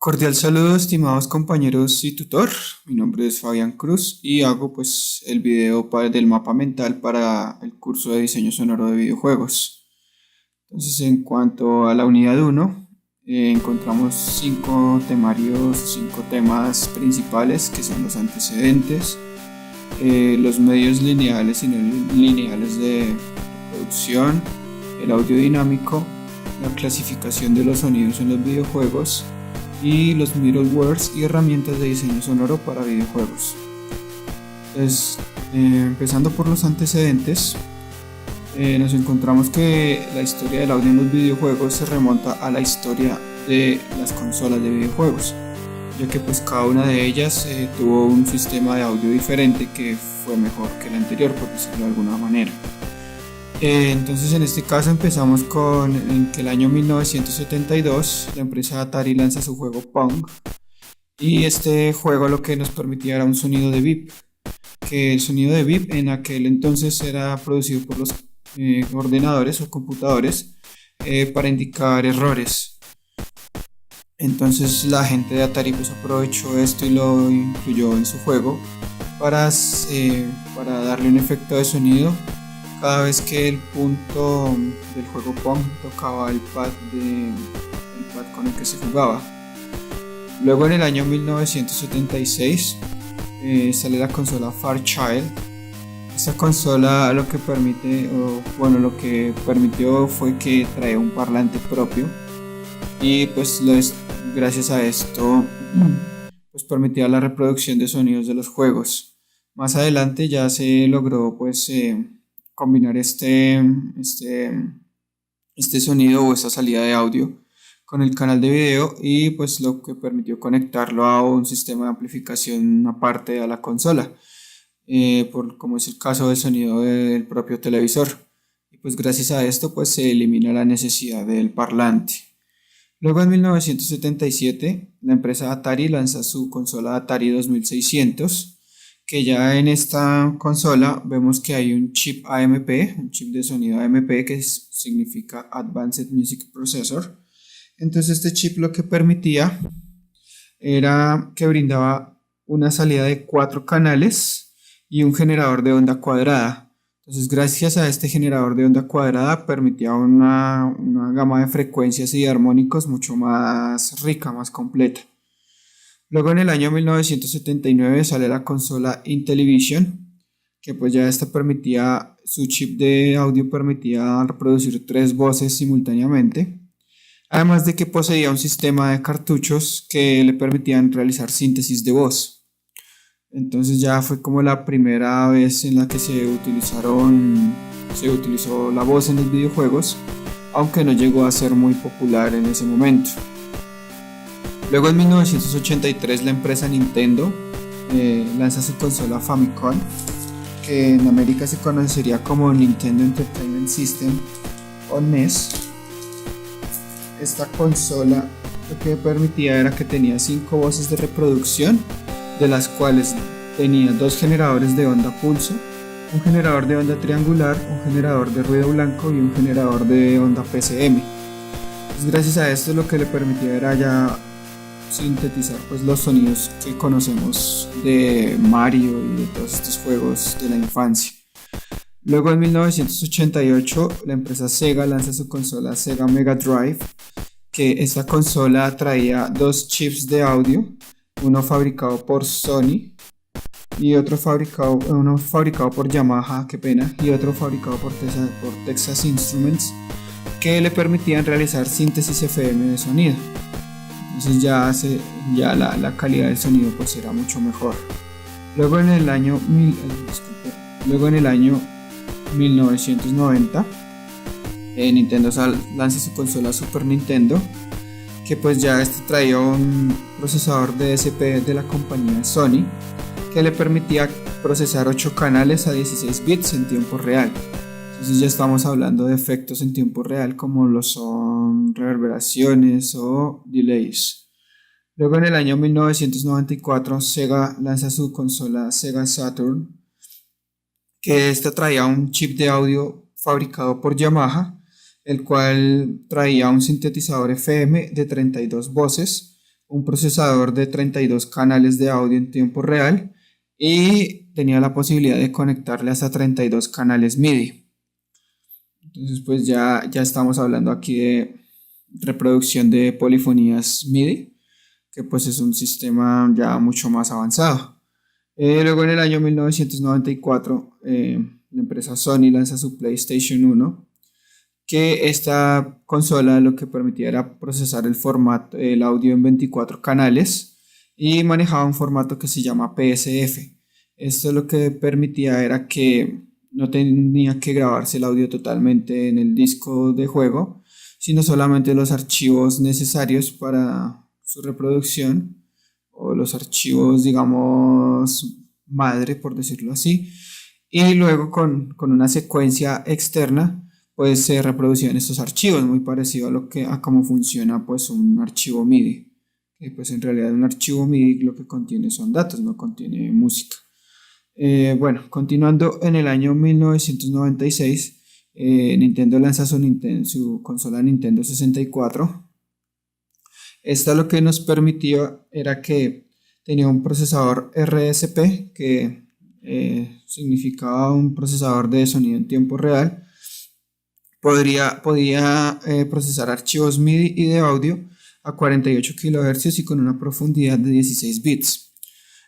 Cordial saludo, estimados compañeros y tutor. Mi nombre es Fabián Cruz y hago pues el video del mapa mental para el curso de diseño sonoro de videojuegos. Entonces, en cuanto a la unidad 1, encontramos cinco temas principales que son los antecedentes, los medios lineales y no lineales de producción, el audio dinámico, la clasificación de los sonidos en los videojuegos y los middlewares y herramientas de diseño sonoro para videojuegos. Entonces, empezando por los antecedentes, nos encontramos que la historia del audio en los videojuegos se remonta a la historia de las consolas de videojuegos, ya que pues cada una de ellas tuvo un sistema de audio diferente que fue mejor que el anterior, por decirlo de alguna manera. Entonces en este caso empezamos en que el año 1972 la empresa Atari lanza su juego Pong, y este juego lo que nos permitía era un sonido de bip, que el sonido de bip en aquel entonces era producido por los ordenadores o computadores para indicar errores. Entonces la gente de Atari pues aprovechó esto y lo incluyó en su juego para darle un efecto de sonido cada vez que el punto del juego Pong tocaba el pad con el que se jugaba. Luego en el año 1976 sale la consola Fairchild. Esta consola lo que permitió fue que traía un parlante propio, y pues gracias a esto pues permitía la reproducción de sonidos de los juegos. Más adelante ya se logró combinar este sonido o esta salida de audio con el canal de video, y pues lo que permitió conectarlo a un sistema de amplificación aparte a la consola, como es el caso del sonido del propio televisor, y pues gracias a esto pues se elimina la necesidad del parlante. Luego en 1977 la empresa Atari lanza su consola Atari 2600, que ya en esta consola vemos que hay un chip AMP, un chip de sonido AMP, que significa Advanced Music Processor. Entonces este chip lo que permitía era que brindaba una salida de 4 canales y un generador de onda cuadrada. Entonces gracias a este generador de onda cuadrada permitía una gama de frecuencias y de armónicos mucho más rica, más completa. Luego en el año 1979 sale la consola Intellivision, que pues ya su chip de audio permitía reproducir 3 voces simultáneamente, además de que poseía un sistema de cartuchos que le permitían realizar síntesis de voz. Entonces ya fue como la primera vez en la que se utilizó la voz en los videojuegos, aunque no llegó a ser muy popular en ese momento. Luego en 1983 la empresa Nintendo lanza su consola Famicom, que en América se conocería como Nintendo Entertainment System o NES. Esta consola lo que permitía era que tenía 5 voces de reproducción, de las cuales tenía 2 generadores de onda pulso, un generador de onda triangular, un generador de ruido blanco y un generador de onda PCM. Pues gracias a esto lo que le permitía era ya sintetizar pues los sonidos que conocemos de Mario y de todos estos juegos de la infancia. Luego en 1988 la empresa Sega lanza su consola Sega Mega Drive, que esta consola traía 2 chips de audio, uno fabricado por Sony y uno fabricado por Yamaha, y otro fabricado por Texas Instruments, que le permitían realizar síntesis FM de sonido. Entonces ya la calidad del sonido pues era mucho mejor. Luego en el año 1990 Nintendo lanza su consola Super Nintendo, que pues ya traía un procesador DSP de la compañía Sony, que le permitía procesar 8 canales a 16 bits en tiempo real. Entonces ya estamos hablando de efectos en tiempo real como lo son reverberaciones o delays. Luego en el año 1994 Sega lanza su consola Sega Saturn, que esta traía un chip de audio fabricado por Yamaha, el cual traía un sintetizador FM de 32 voces un procesador de 32 canales de audio en tiempo real y tenía la posibilidad de conectarle hasta 32 canales MIDI. Entonces pues ya estamos hablando aquí de reproducción de polifonías MIDI, que pues es un sistema ya mucho más avanzado. Luego en el año 1994 la empresa Sony lanza su PlayStation 1, que esta consola lo que permitía era procesar el audio en 24 canales y manejaba un formato que se llama PSF. Esto lo que permitía era que no tenía que grabarse el audio totalmente en el disco de juego, sino solamente los archivos necesarios para su reproducción o los archivos, digamos, madre, por decirlo así, y luego con una secuencia externa pues se reproducían estos archivos, muy parecido a cómo funciona pues un archivo MIDI, que pues en realidad un archivo MIDI lo que contiene son datos, no contiene música. Bueno, continuando en el año 1996, Nintendo lanza su consola Nintendo 64. Esta lo que nos permitió era que tenía un procesador RSP, que significaba un procesador de sonido en tiempo real. Podía procesar archivos MIDI y de audio a 48 kHz y con una profundidad de 16 bits.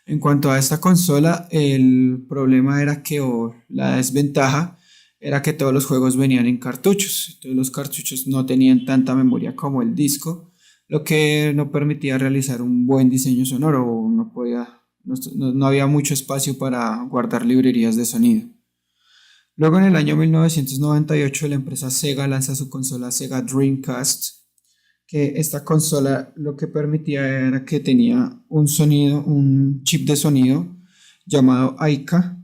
En cuanto a esta consola, el problema era o la desventaja era que todos los juegos venían en cartuchos. Entonces los cartuchos no tenían tanta memoria como el disco, lo que no permitía realizar un buen diseño sonoro, o no había mucho espacio para guardar librerías de sonido. Luego en el año 1998 la empresa Sega lanza su consola Sega Dreamcast, que esta consola lo que permitía era que tenía un chip de sonido llamado AICA,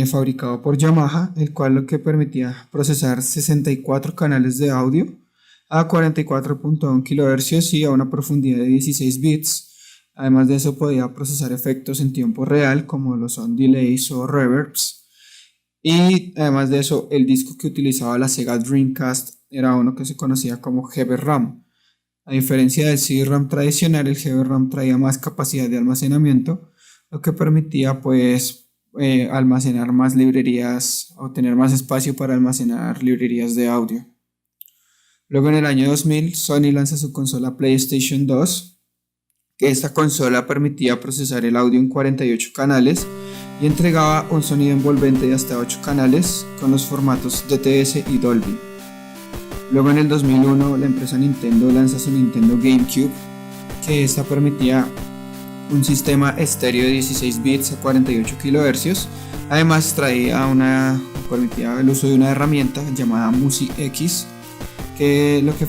fabricado por Yamaha, el cual lo que permitía procesar 64 canales de audio a 44.1 kHz y a una profundidad de 16 bits. Además de eso podía procesar efectos en tiempo real como lo son delays o reverbs. Y además de eso, el disco que utilizaba la Sega Dreamcast era uno que se conocía como GB-RAM. A diferencia del CD-RAM tradicional, el GB-RAM traía más capacidad de almacenamiento, lo que permitía pues almacenar más librerías o tener más espacio para almacenar librerías de audio. Luego en el año 2000, Sony lanza su consola PlayStation 2, que esta consola permitía procesar el audio en 48 canales y entregaba un sonido envolvente de hasta 8 canales con los formatos DTS y Dolby. Luego en el 2001 la empresa Nintendo lanza su Nintendo GameCube, que esta permitía un sistema estéreo de 16 bits a 48 kHz. Además permitía el uso de una herramienta llamada MusiX, que lo que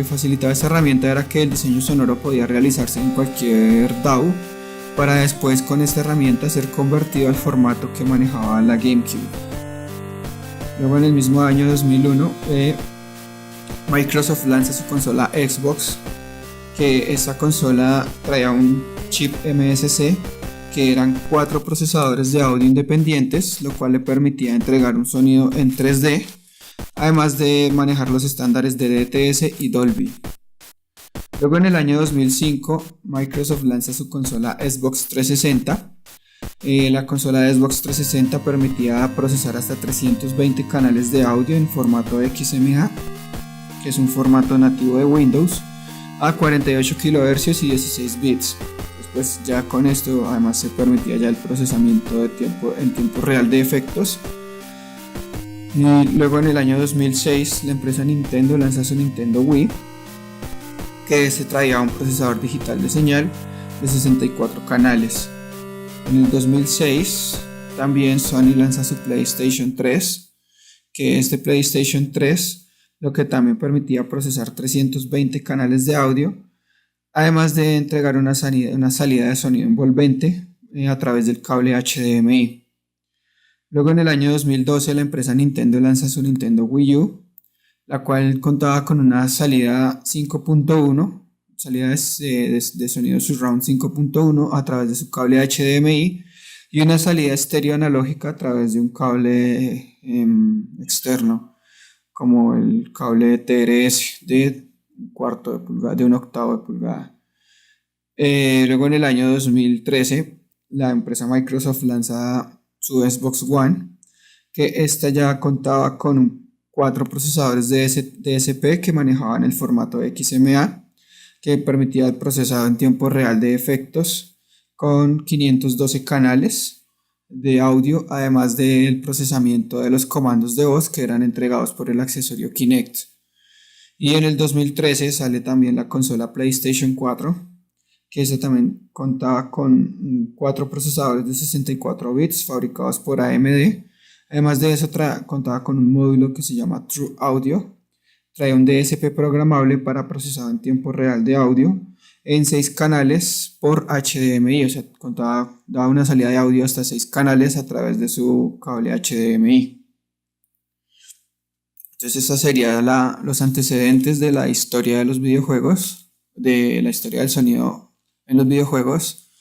facilitaba esta herramienta era que el diseño sonoro podía realizarse en cualquier DAW, para después con esta herramienta ser convertido al formato que manejaba la GameCube. Luego en el mismo año 2001 Microsoft lanza su consola Xbox, que esta consola traía un chip MSC, que eran 4 procesadores de audio independientes, lo cual le permitía entregar un sonido en 3D, además de manejar los estándares de DTS y Dolby. Luego en el año 2005 Microsoft lanza su consola Xbox 360. La consola de Xbox 360 permitía procesar hasta 320 canales de audio en formato XMA, que es un formato nativo de Windows, a 48 kHz y 16 bits. Después ya con esto además se permitía ya el procesamiento en tiempo real de efectos. Y luego en el año 2006 la empresa Nintendo lanza su Nintendo Wii, que se traía un procesador digital de señal de 64 canales. En el 2006 también Sony lanza su PlayStation 3, que este PlayStation 3 lo que también permitía procesar 320 canales de audio, además de entregar una salida de sonido envolvente a través del cable HDMI. Luego en el año 2012 la empresa Nintendo lanza su Nintendo Wii U, la cual contaba con una salida 5.1, salida de sonido surround 5.1 a través de su cable HDMI y una salida estéreo analógica a través de un cable externo, como el cable TRS de un octavo de pulgada. Luego en el año 2013, la empresa Microsoft lanza su Xbox One, que esta ya contaba con 4 procesadores DSP que manejaban el formato XMA, que permitía el procesado en tiempo real de efectos con 512 canales de audio, además del procesamiento de los comandos de voz que eran entregados por el accesorio Kinect. Y en el 2013 sale también la consola PlayStation 4, que esa también contaba con 4 procesadores de 64 bits fabricados por AMD. Además de eso, contaba con un módulo que se llama True Audio. Trae un DSP programable para procesado en tiempo real de audio en 6 canales por HDMI, o sea, daba una salida de audio hasta 6 canales a través de su cable HDMI. Entonces, esas serían los antecedentes de la historia de los videojuegos, de la historia del sonido en los videojuegos.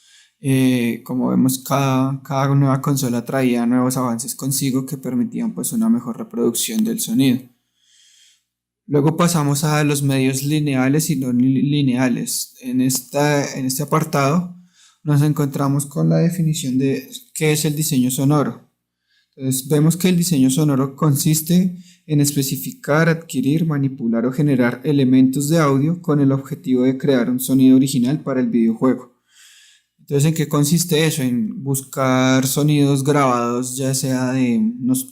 Como vemos, cada nueva consola traía nuevos avances consigo que permitían pues una mejor reproducción del sonido. Luego pasamos a los medios lineales y no lineales. En este apartado nos encontramos con la definición de qué es el diseño sonoro. Entonces vemos que el diseño sonoro consiste en especificar, adquirir, manipular o generar elementos de audio con el objetivo de crear un sonido original para el videojuego. Entonces, ¿en qué consiste eso? En buscar sonidos grabados, ya sea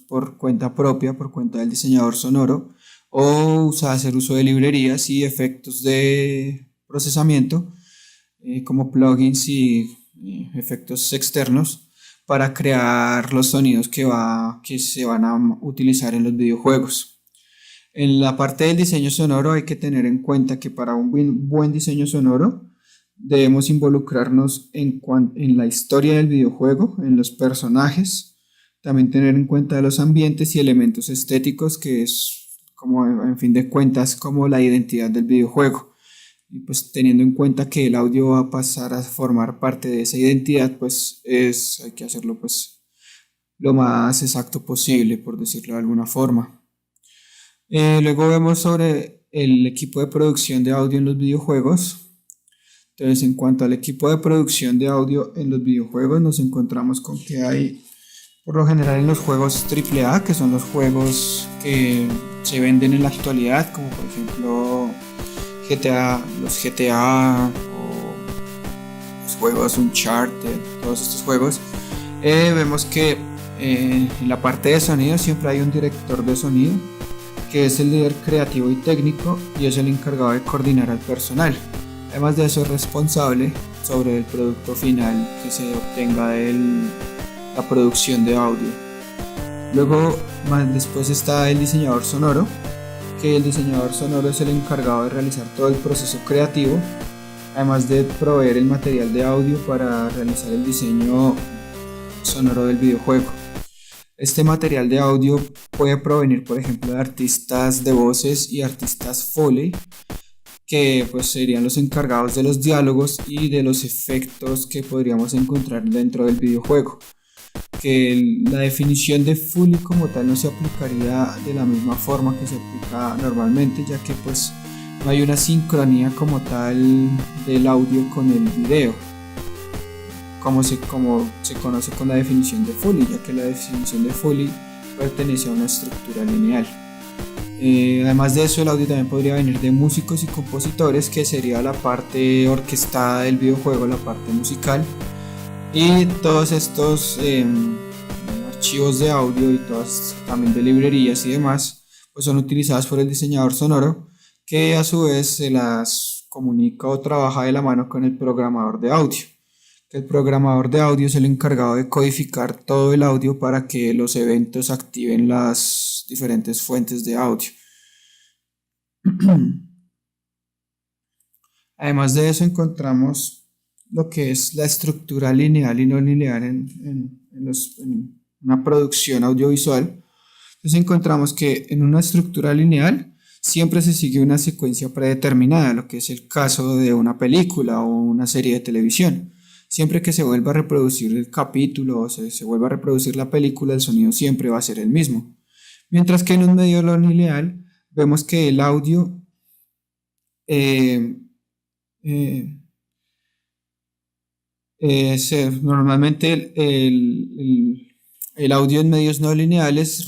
por cuenta propia, por cuenta del diseñador sonoro, o hacer uso de librerías y efectos de procesamiento, como plugins y efectos externos, para crear los sonidos que se van a utilizar en los videojuegos. En la parte del diseño sonoro hay que tener en cuenta que para un buen diseño sonoro debemos involucrarnos en la historia del videojuego, en los personajes, también tener en cuenta los ambientes y elementos estéticos, que es como en fin de cuentas como la identidad del videojuego. Y pues teniendo en cuenta que el audio va a pasar a formar parte de esa identidad, pues hay que hacerlo pues lo más exacto posible, por decirlo de alguna forma. Luego vemos sobre el equipo de producción de audio en los videojuegos. Entonces, en cuanto al equipo de producción de audio en los videojuegos, nos encontramos con que hay, por lo general, en los juegos AAA, que son los juegos que se venden en la actualidad, como por ejemplo los GTA o los juegos Uncharted, todos estos juegos, vemos que en la parte de sonido siempre hay un director de sonido, que es el líder creativo y técnico y es el encargado de coordinar al personal. Además de eso, es responsable sobre el producto final que se obtenga de la producción de audio. Luego, más después está el diseñador sonoro, que el diseñador sonoro es el encargado de realizar todo el proceso creativo, además de proveer el material de audio para realizar el diseño sonoro del videojuego. Este material de audio puede provenir, por ejemplo, de artistas de voces y artistas Foley, que pues serían los encargados de los diálogos y de los efectos que podríamos encontrar dentro del videojuego. Que la definición de Foley como tal no se aplicaría de la misma forma que se aplica normalmente, ya que pues no hay una sincronía como tal del audio con el video, como se conoce con la definición de Foley, ya que la definición de Foley pertenece a una estructura lineal. Además de eso, el audio también podría venir de músicos y compositores, que sería la parte orquestada del videojuego, la parte musical, y todos estos archivos de audio y todas también de librerías y demás, pues son utilizadas por el diseñador sonoro, que a su vez se las comunica o trabaja de la mano con el programador de audio. El programador de audio es el encargado de codificar todo el audio para que los eventos activen las diferentes fuentes de audio. Además de eso, encontramos lo que es la estructura lineal y no lineal en una producción audiovisual. Entonces encontramos que en una estructura lineal siempre se sigue una secuencia predeterminada, lo que es el caso de una película o una serie de televisión. Siempre que se vuelva a reproducir el capítulo o se vuelva a reproducir la película, el sonido siempre va a ser el mismo. Mientras que en un medio no lineal vemos que el audio Normalmente el audio en medios no lineales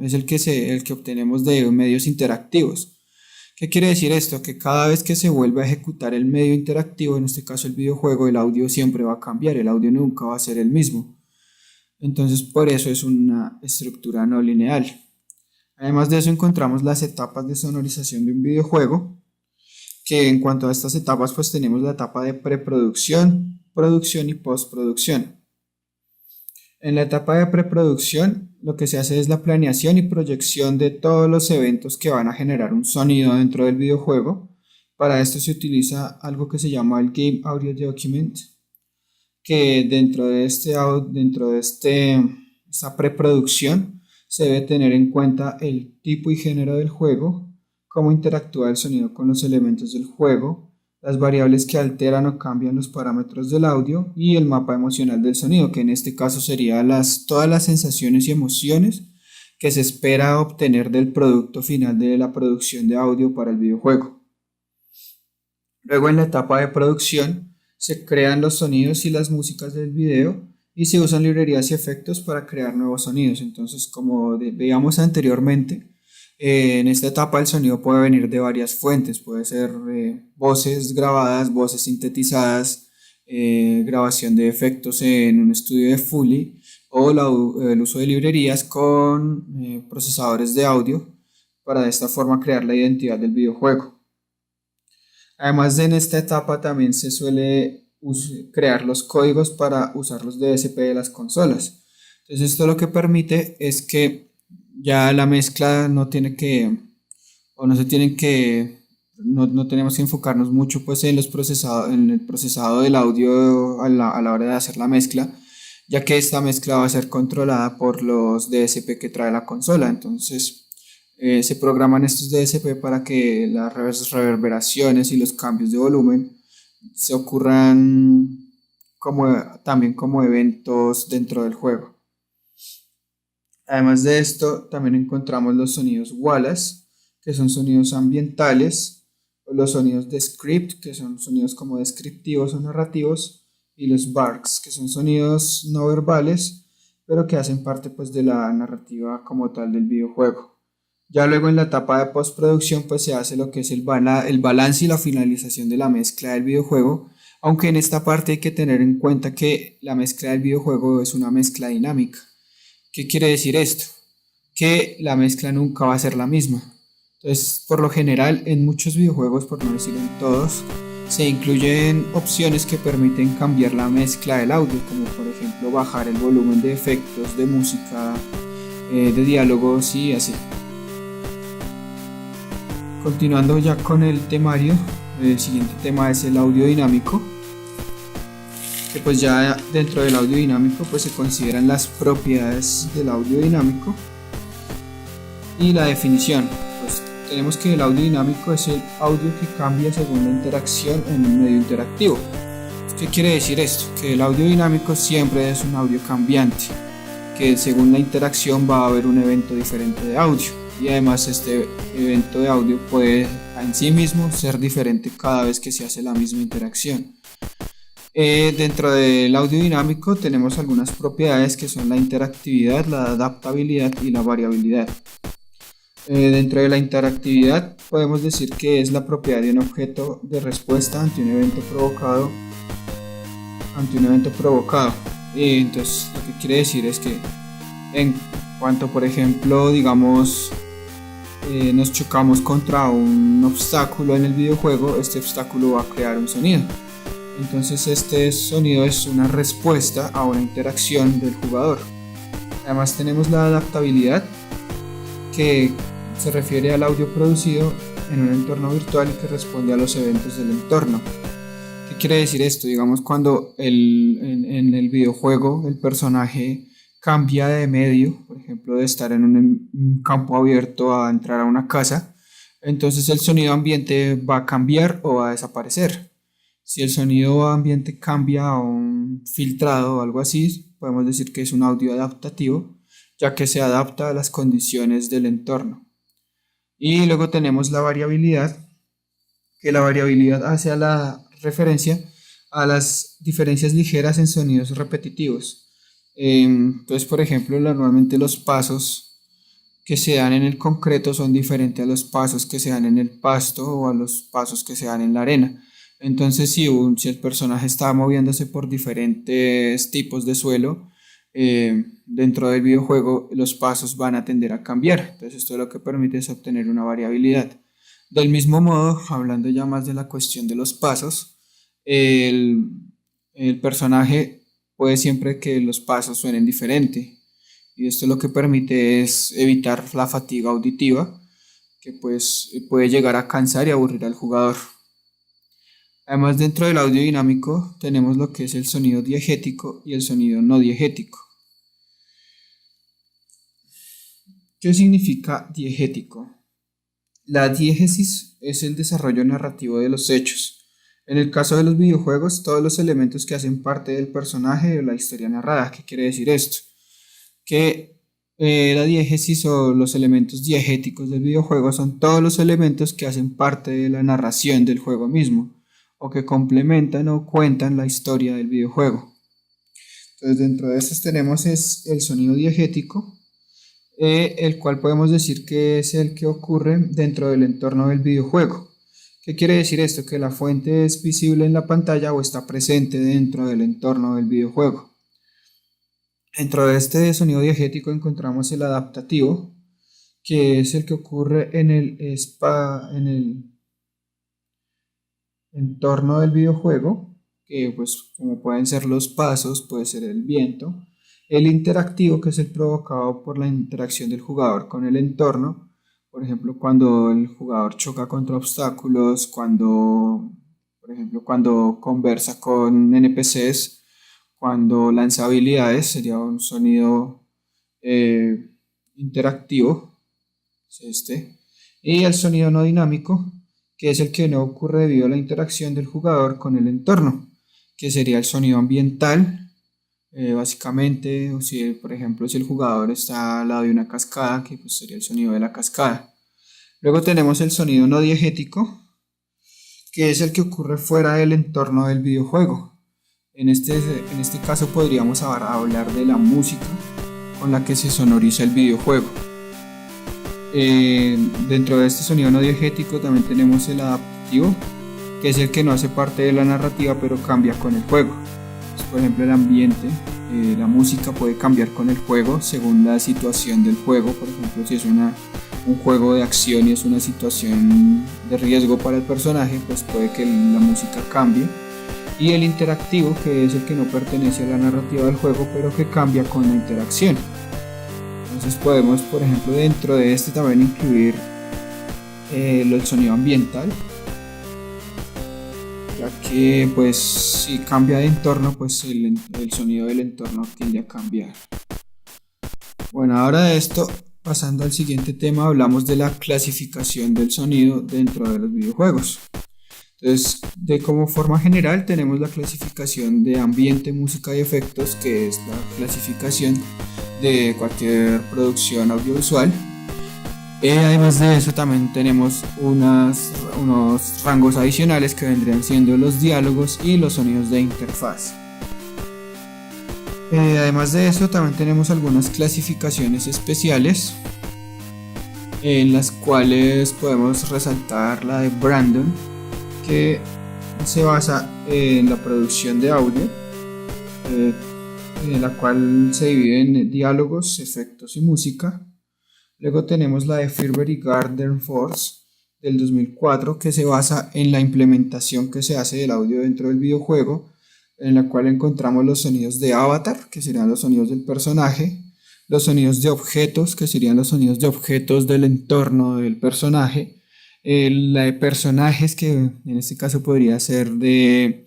es el que obtenemos de medios interactivos. ¿Qué quiere decir esto? Que cada vez que se vuelve a ejecutar el medio interactivo, en este caso el videojuego, el audio siempre va a cambiar, el audio nunca va a ser el mismo. Entonces, por eso es una estructura no lineal. Además de eso, encontramos las etapas de sonorización de un videojuego, que en cuanto a estas etapas, pues tenemos la etapa de preproducción, producción y postproducción. En la etapa de preproducción, lo que se hace es la planeación y proyección de todos los eventos que van a generar un sonido dentro del videojuego. Para esto se utiliza algo que se llama el Game Audio Document, que esta preproducción se debe tener en cuenta el tipo y género del juego, cómo interactúa el sonido con los elementos del juego, las variables que alteran o cambian los parámetros del audio y el mapa emocional del sonido, que en este caso sería todas las sensaciones y emociones que se espera obtener del producto final de la producción de audio para el videojuego. Luego en la etapa de producción se crean los sonidos y las músicas del video y se usan librerías y efectos para crear nuevos sonidos. Entonces, como veíamos anteriormente, en esta etapa el sonido puede venir de varias fuentes, puede ser voces grabadas, voces sintetizadas, grabación de efectos en un estudio de Foley o el uso de librerías con procesadores de audio para de esta forma crear la identidad del videojuego. Además en esta etapa también se suele crear los códigos para usar los DSP de las consolas. Entonces esto lo que permite es que ya la mezcla no tiene que, o no se tienen que, no tenemos que enfocarnos mucho pues en el procesado del audio a la hora de hacer la mezcla, ya que esta mezcla va a ser controlada por los DSP que trae la consola. Entonces se programan estos DSP para que las reverberaciones y los cambios de volumen se ocurran también como eventos dentro del juego. Además de esto, también encontramos los sonidos Wallace, que son sonidos ambientales, o los sonidos de script, que son sonidos como descriptivos o narrativos, y los barks, que son sonidos no verbales, pero que hacen parte pues de la narrativa como tal del videojuego. Ya luego en la etapa de postproducción pues se hace lo que es el balance y la finalización de la mezcla del videojuego, aunque en esta parte hay que tener en cuenta que la mezcla del videojuego es una mezcla dinámica. ¿Qué quiere decir esto? Que la mezcla nunca va a ser la misma. Entonces, por lo general, en muchos videojuegos, por no decir en todos, se incluyen opciones que permiten cambiar la mezcla del audio, como por ejemplo bajar el volumen de efectos, de música, de diálogos y así. Continuando ya con el temario, el siguiente tema es el audio dinámico, que pues ya dentro del audio dinámico pues se consideran las propiedades del audio dinámico y la definición. Pues tenemos que el audio dinámico es el audio que cambia según la interacción en un medio interactivo. ¿Qué quiere decir esto? Que el audio dinámico siempre es un audio cambiante, que según la interacción va a haber un evento diferente de audio, y además este evento de audio puede en sí mismo ser diferente cada vez que se hace la misma interacción. Dentro del audio dinámico tenemos algunas propiedades que son la interactividad, la adaptabilidad y la variabilidad. Dentro de la interactividad podemos decir que es la propiedad de un objeto de respuesta ante un evento provocado. Entonces lo que quiere decir es que en cuanto por ejemplo digamos nos chocamos contra un obstáculo en el videojuego, este obstáculo va a crear un sonido. Entonces este sonido es una respuesta a una interacción del jugador. Además tenemos la adaptabilidad, que se refiere al audio producido en un entorno virtual y que responde a los eventos del entorno. ¿Qué quiere decir esto? Digamos cuando en el videojuego el personaje cambia de medio, por ejemplo de estar en un campo abierto a entrar a una casa, entonces el sonido ambiente va a cambiar o va a desaparecer. Si el sonido ambiente cambia a un filtrado o algo así, podemos decir que es un audio adaptativo, ya que se adapta a las condiciones del entorno. Y luego tenemos la variabilidad, que la variabilidad hace a la referencia a las diferencias ligeras en sonidos repetitivos. Entonces, por ejemplo, normalmente los pasos que se dan en el concreto son diferentes a los pasos que se dan en el pasto o a los pasos que se dan en la arena. Entonces, si el personaje está moviéndose por diferentes tipos de suelo, dentro del videojuego los pasos van a tender a cambiar. Entonces, esto lo que permite es obtener una variabilidad. Del mismo modo, hablando ya más de la cuestión de los pasos, el, el personaje puede siempre que los pasos suenen diferente. Y esto lo que permite es evitar la fatiga auditiva, que pues puede llegar a cansar y aburrir al jugador. Además, dentro del audio dinámico tenemos lo que es el sonido diegético y el sonido no diegético. ¿Qué significa diegético? La diégesis es el desarrollo narrativo de los hechos. En el caso de los videojuegos, todos los elementos que hacen parte del personaje o la historia narrada. ¿Qué quiere decir esto? Que la diégesis o los elementos diegéticos del videojuego son todos los elementos que hacen parte de la narración del juego mismo o que complementan o cuentan la historia del videojuego. Entonces, dentro de estos tenemos el sonido diegético, el cual podemos decir que es el que ocurre dentro del entorno del videojuego. ¿Qué quiere decir esto? Que la fuente es visible en la pantalla o está presente dentro del entorno del videojuego. Dentro de este sonido diegético encontramos el adaptativo, que es el que ocurre en el entorno del videojuego, que pues como pueden ser los pasos, puede ser el viento. El interactivo, que es el provocado por la interacción del jugador con el entorno, por ejemplo, cuando el jugador choca contra obstáculos, por ejemplo, cuando conversa con NPCs, cuando lanza habilidades, sería un sonido interactivo, es este. Y el sonido no dinámico, que es el que no ocurre debido a la interacción del jugador con el entorno, que sería el sonido ambiental. Básicamente, o si, por ejemplo, si el jugador está al lado de una cascada, que pues sería el sonido de la cascada. Luego tenemos el sonido no diegético, que es el que ocurre fuera del entorno del videojuego. En este caso podríamos hablar de la música con la que se sonoriza el videojuego. Dentro de este sonido no diegético también tenemos el adaptativo, que es el que no hace parte de la narrativa pero cambia con el juego. Por ejemplo, el ambiente, la música puede cambiar con el juego según la situación del juego. Por ejemplo, si es un juego de acción y es una situación de riesgo para el personaje, pues puede que la música cambie. Y el interactivo, que es el que no pertenece a la narrativa del juego, pero que cambia con la interacción. Entonces podemos, por ejemplo, dentro de este también incluir el sonido ambiental, ya que pues si cambia de entorno, pues el sonido del entorno tiende a cambiar. Bueno, ahora de esto, pasando al siguiente tema, hablamos de la clasificación del sonido dentro de los videojuegos. Entonces, como forma general tenemos la clasificación de ambiente, música y efectos, que es la clasificación de cualquier producción audiovisual. Además de eso también tenemos unos rangos adicionales que vendrían siendo los diálogos y los sonidos de interfaz. Además de eso también tenemos algunas clasificaciones especiales, en las cuales podemos resaltar la de Brandon, que se basa en la producción de audio, en la cual se divide en diálogos, efectos y música. Luego tenemos la de Firber y Gardner Force del 2004, que se basa en la implementación que se hace del audio dentro del videojuego, en la cual encontramos los sonidos de avatar, que serían los sonidos del personaje, los sonidos de objetos, que serían los sonidos de objetos del entorno del personaje, la de personajes, que en este caso podría ser de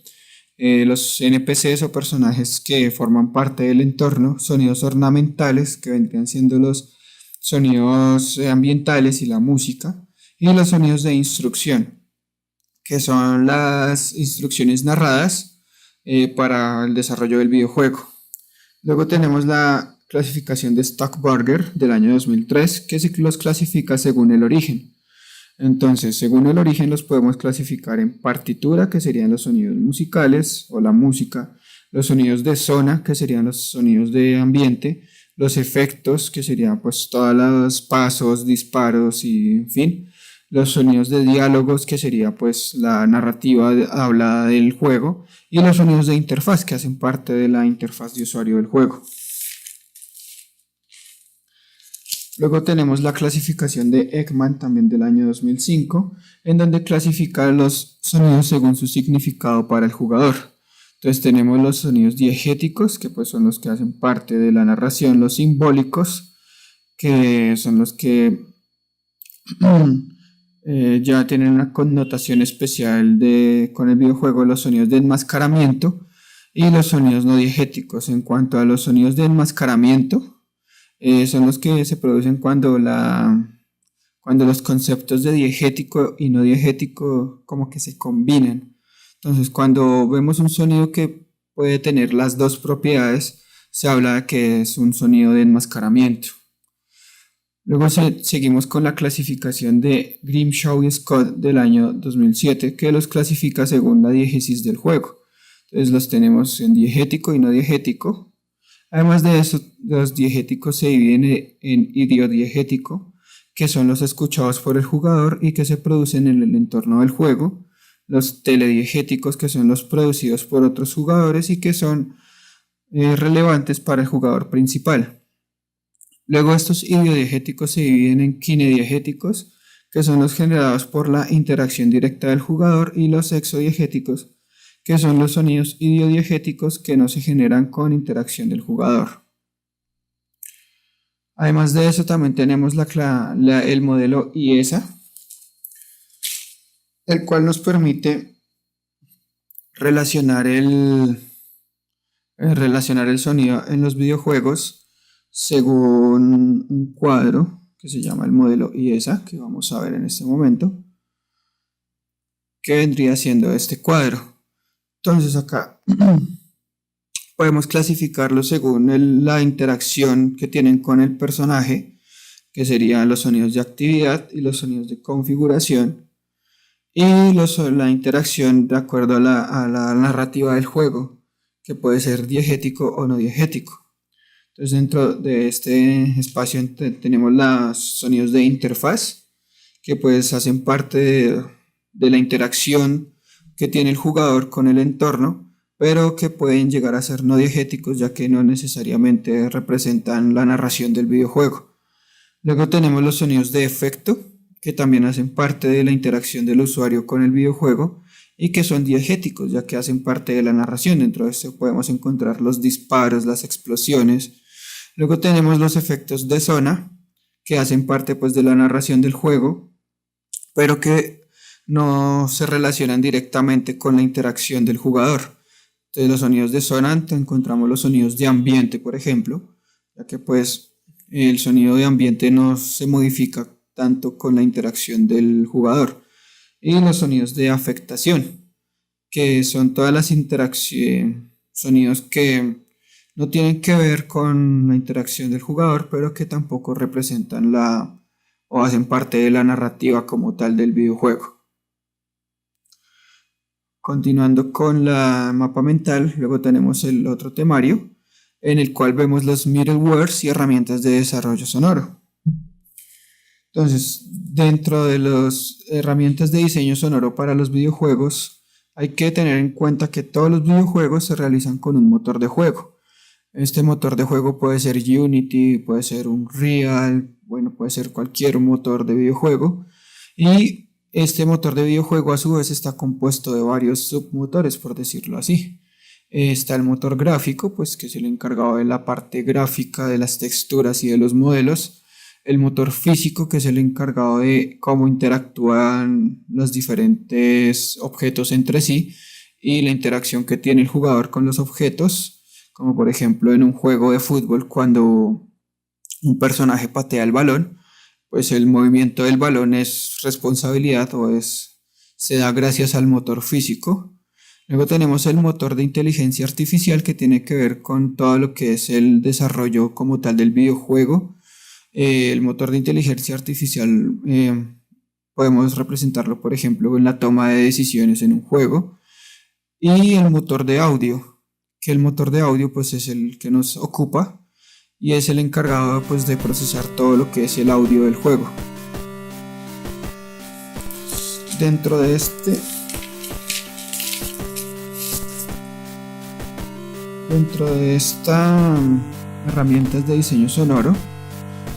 los NPCs o personajes que forman parte del entorno, sonidos ornamentales, que vendrían siendo los sonidos ambientales y la música, y los sonidos de instrucción, que son las instrucciones narradas para el desarrollo del videojuego. Luego tenemos la clasificación de Stockburger del año 2003, que se los clasifica según el origen. Entonces, según el origen los podemos clasificar en partitura, que serían los sonidos musicales o la música, los sonidos de zona, que serían los sonidos de ambiente, los efectos, que serían pues todos los pasos, disparos y en fin, los sonidos de diálogos, que sería pues la narrativa hablada del juego, y los sonidos de interfaz, que hacen parte de la interfaz de usuario del juego. Luego tenemos la clasificación de Ekman, también del año 2005, en donde clasifica los sonidos según su significado para el jugador. Entonces tenemos los sonidos diegéticos, que pues son los que hacen parte de la narración, los simbólicos, que son los que ya tienen una connotación especial con el videojuego, los sonidos de enmascaramiento y los sonidos no diegéticos. En cuanto a los sonidos de enmascaramiento, son los que se producen cuando los conceptos de diegético y no diegético como que se combinan. Entonces, cuando vemos un sonido que puede tener las dos propiedades, se habla de que es un sonido de enmascaramiento. Luego seguimos con la clasificación de Grimshaw y Scott del año 2007, que los clasifica según la diégesis del juego. Entonces los tenemos en diegético y no diegético. Además de eso, los diegéticos se dividen en idiodiegético, que son los escuchados por el jugador y que se producen en el entorno del juego. Los telediegéticos, que son los producidos por otros jugadores y que son relevantes para el jugador principal. Luego estos idiodiegéticos se dividen en kinediegéticos, que son los generados por la interacción directa del jugador, y los exodiegéticos, que son los sonidos idiodiegéticos que no se generan con interacción del jugador. Además de eso también tenemos el modelo IESA, el cual nos permite relacionar el sonido en los videojuegos según un cuadro que se llama el modelo IESA, que vamos a ver en este momento, que vendría siendo este cuadro. Entonces acá podemos clasificarlo según la interacción que tienen con el personaje, que serían los sonidos de actividad y los sonidos de configuración, y la interacción de acuerdo a la narrativa del juego, que puede ser diegético o no diegético. Entonces dentro de este espacio tenemos los sonidos de interfaz, que pues hacen parte de la interacción que tiene el jugador con el entorno, pero que pueden llegar a ser no diegéticos, ya que no necesariamente representan la narración del videojuego. Luego tenemos los sonidos de efecto, que también hacen parte de la interacción del usuario con el videojuego y que son diegéticos, ya que hacen parte de la narración. Dentro de esto podemos encontrar los disparos, las explosiones. Luego tenemos los efectos de zona, que hacen parte pues de la narración del juego, pero que no se relacionan directamente con la interacción del jugador. Entonces los sonidos de zona, encontramos los sonidos de ambiente, por ejemplo, ya que pues el sonido de ambiente no se modifica tanto con la interacción del jugador. Y los sonidos de afectación, que son todas las sonidos que no tienen que ver con la interacción del jugador, pero que tampoco representan o hacen parte de la narrativa como tal del videojuego. Continuando con la mapa mental, luego tenemos el otro temario, en el cual vemos los middlewares y herramientas de desarrollo sonoro. Entonces, dentro de las herramientas de diseño sonoro para los videojuegos, hay que tener en cuenta que todos los videojuegos se realizan con un motor de juego. Este motor de juego puede ser Unity, puede ser Unreal, bueno, puede ser cualquier motor de videojuego. Y este motor de videojuego a su vez está compuesto de varios submotores, por decirlo así. Está el motor gráfico, pues que es el encargado de la parte gráfica, de las texturas y de los modelos. El motor físico, que es el encargado de cómo interactúan los diferentes objetos entre sí y la interacción que tiene el jugador con los objetos, como por ejemplo en un juego de fútbol cuando un personaje patea el balón, pues el movimiento del balón es responsabilidad se da gracias al motor físico. Luego tenemos el motor de inteligencia artificial, que tiene que ver con todo lo que es el desarrollo como tal del videojuego. El motor de inteligencia artificial podemos representarlo, por ejemplo, en la toma de decisiones en un juego. Y el motor de audio, que el motor de audio pues es el que nos ocupa y es el encargado pues de procesar todo lo que es el audio del juego. Dentro de esta herramientas de diseño sonoro,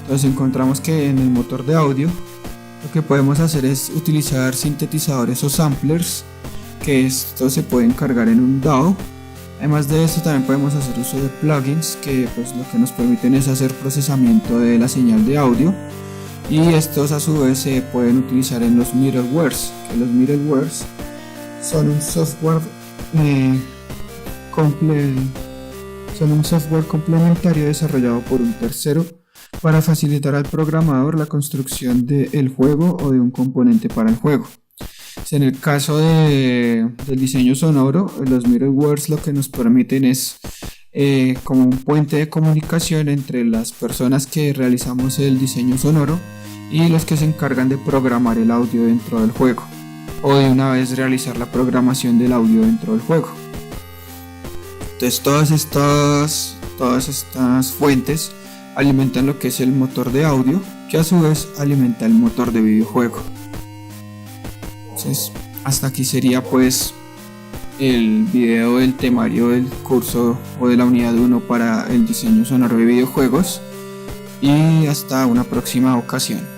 entonces encontramos que en el motor de audio lo que podemos hacer es utilizar sintetizadores o samplers, que estos se pueden cargar en un DAW. Además de esto también podemos hacer uso de plugins que pues lo que nos permiten es hacer procesamiento de la señal de audio, y estos a su vez se pueden utilizar en los middlewares, que los middlewares son un software complementario desarrollado por un tercero para facilitar al programador la construcción del juego o de un componente para el juego. En el caso del diseño sonoro, los middlewares lo que nos permiten es como un puente de comunicación entre las personas que realizamos el diseño sonoro y los que se encargan de programar el audio dentro del juego, o de una vez realizar la programación del audio dentro del juego. Entonces todas estas fuentes alimentan lo que es el motor de audio, que a su vez alimenta el motor de videojuego. Entonces, hasta aquí sería pues el video del temario del curso o de la unidad 1 para el diseño sonoro de videojuegos, y hasta una próxima ocasión.